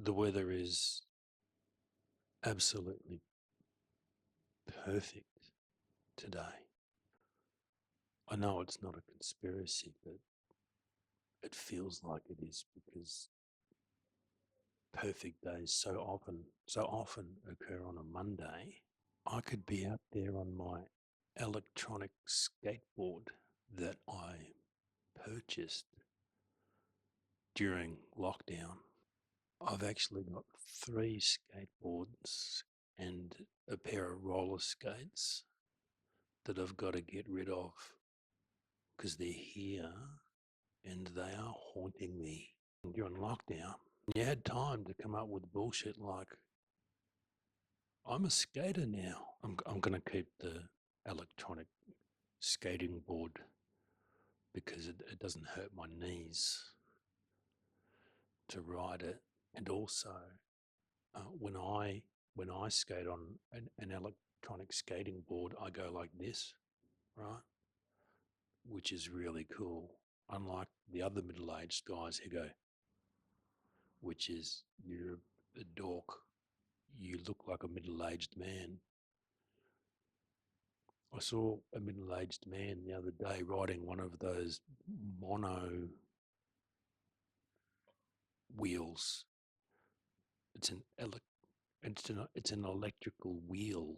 The weather is absolutely perfect today. I know it's not a conspiracy, but it feels like it is because perfect days so often occur on a Monday. I could be out there on my electronic skateboard that I purchased during lockdown. I've actually got 3 skateboards and a pair of roller skates that I've got to get rid of because they're here and they are haunting me. During lockdown, you had time to come up with bullshit like, I'm a skater now. I'm going to keep the electronic skating board because it doesn't hurt my knees to ride it. And also, when I skate on an electronic skating board, I go like this, right? Which is really cool. Unlike the other middle-aged guys who go, which is you're a dork, you look like a middle-aged man. I saw a middle-aged man the other day riding one of those mono wheels. It's an it's an electrical wheel,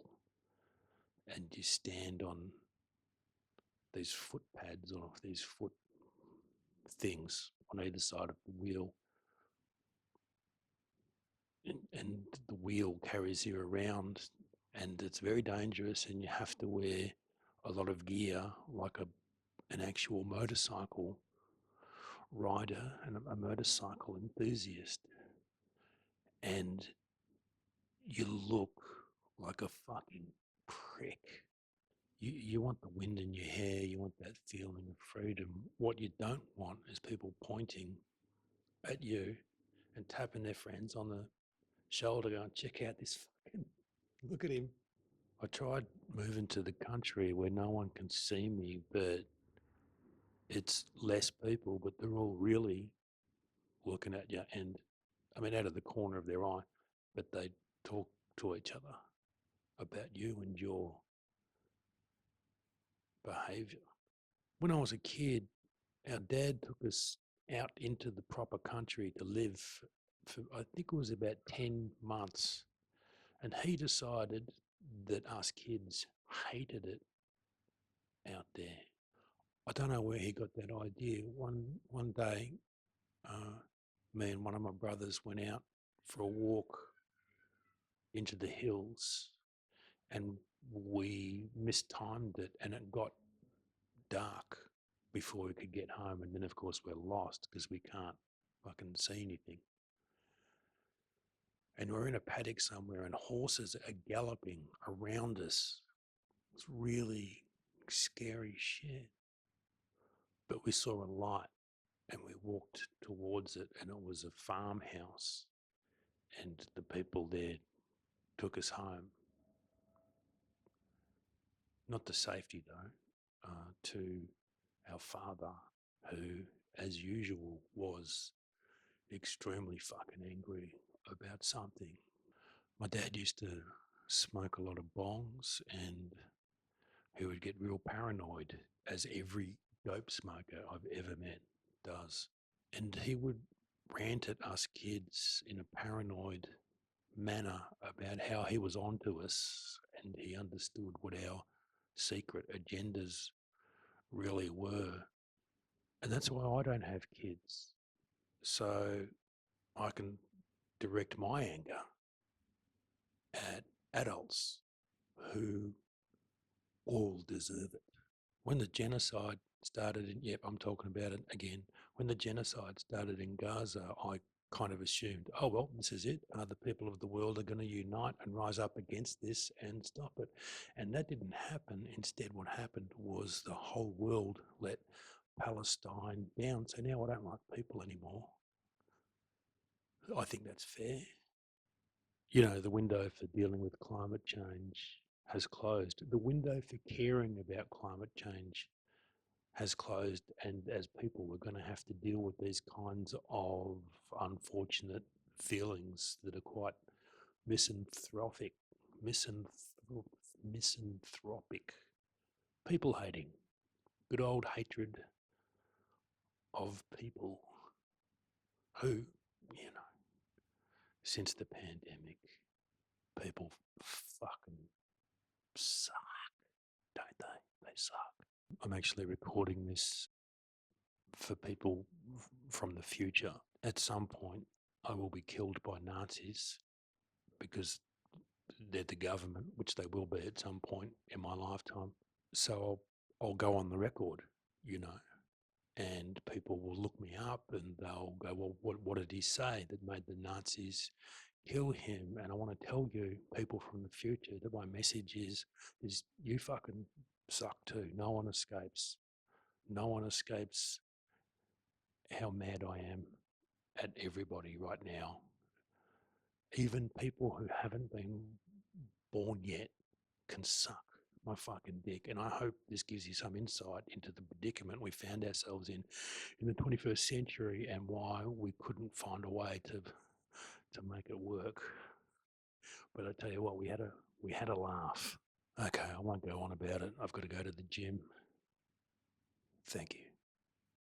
and you stand on these foot pads or these foot things on either side of the wheel, and the wheel carries you around, and it's very dangerous, and you have to wear a lot of gear like an actual motorcycle rider and a motorcycle enthusiast, and you look like a fucking prick. You want the wind in your hair, you want that feeling of freedom. What you don't want is people pointing at you and tapping their friends on the shoulder going, check out this fucking, look at him. I tried moving to the country where no one can see me, but it's less people, but they're all really looking at you. And I mean, out of the corner of their eye, but they talk to each other about you and your behaviour. When I was a kid, our dad took us out into the proper country to live for, I think it was about 10 months. And he decided that us kids hated it out there. I don't know where he got that idea. One day, me and one of my brothers went out for a walk into the hills, and we mistimed it, and it got dark before we could get home. And then, of course, we're lost because we can't fucking see anything. And we're in a paddock somewhere, and horses are galloping around us. It's really scary shit. But we saw a light, and we walked towards it, and it was a farmhouse, and the people there took us home. Not to safety though, to our father, who, as usual, was extremely fucking angry about something. My dad used to smoke a lot of bongs, and he would get real paranoid, as every dope smoker I've ever met does. And he would rant at us kids in a paranoid manner about how he was onto us and he understood what our secret agendas really were. And that's why I don't have kids. So I can direct my anger at adults who all deserve it. When the genocide started yep, I'm talking about it again. When the genocide started in Gaza, I kind of assumed, oh, well, this is it. The people of the world are going to unite and rise up against this and stop it. And that didn't happen. Instead, what happened was the whole world let Palestine down. So now I don't like people anymore. I think that's fair. You know, the window for dealing with climate change has closed. The window for caring about climate change has closed, and as people, we're going to have to deal with these kinds of unfortunate feelings that are quite misanthropic, misanthropic, people hating, good old hatred of people who, you know, since the pandemic, people fucking suck, don't they? They suck. I'm actually recording this for people from the future. At some point, I will be killed by Nazis because they're the government, which they will be at some point in my lifetime. So I'll go on the record, you know, and people will look me up and they'll go, well, what did he say that made the Nazis kill him? And I want to tell you, people from the future, that my message is you fucking suck too. No one escapes. No one escapes how mad I am at everybody right now. Even people who haven't been born yet can suck my fucking dick. And I hope this gives you some insight into the predicament we found ourselves in the 21st century and why we couldn't find a way to make it work. But I tell you what, we had a laugh. Okay, I won't go on about it. I've got to go to the gym. Thank you.